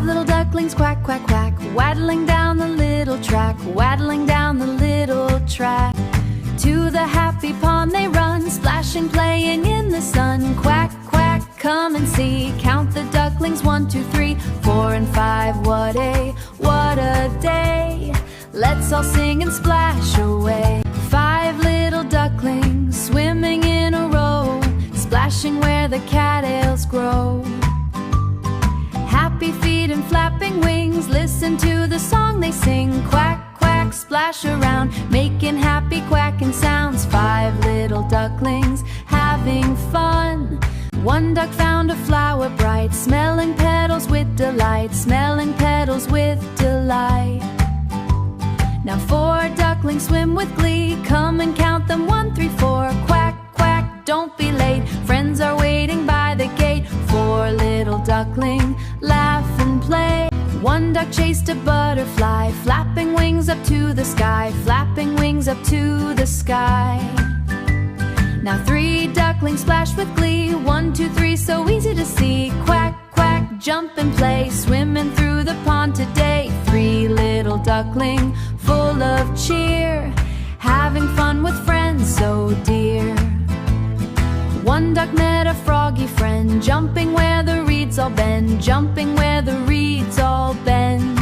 Five little ducklings quack, quack, quack, waddling down the little track, waddling down the little track. To the happy pond they run, splashing, playing in the sun. Quack, quack, come and see, count the ducklings, 1, 2, 3, 4 and 5. What a day. Let's all sing and splash away. Five little ducklings swimming in a row, splashing where the cattails grow. Happy feet and flapping wings, listen to the song they sing. Quack, quack, splash around, making happy quacking sounds. Five little ducklings having fun. One duck found a flower bright, smelling petals with delight, smelling petals with delight. Now 4 ducklings swim with glee, come and count them, 1, 3, 4. Quack, quack, don't be late, friends are waiting by the gate. 4 little duckling, laugh and play. One duck chased a butterfly, flapping wings up to the sky, flapping wings up to the sky. Now 3 ducklings splash with glee, 1, 2, 3, so easy to see. Quack, quack, jump and play, swimming through the pond today. 3 little duckling, full of cheer, having fun with friends so dear. One duck met a froggy friend, jumping where the reeds all bend, jumping where the reeds all bend.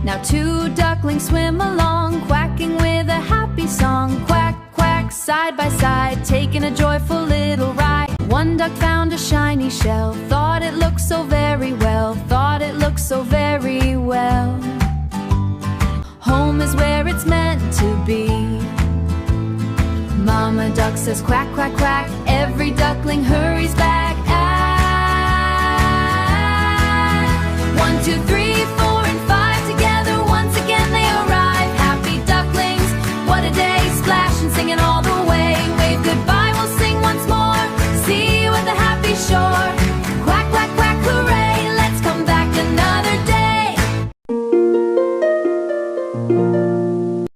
Now 2 ducklings swim along, quacking with a happy song. Quack, quack, side by side, taking a joyful little ride. One duck found a shiny shell, thought it looked so very well, thought it looked so very well. Home is where it's meant to be. Mama duck says quack, quack, quack, every duckling hurries back. Ah, 1, 2, 3.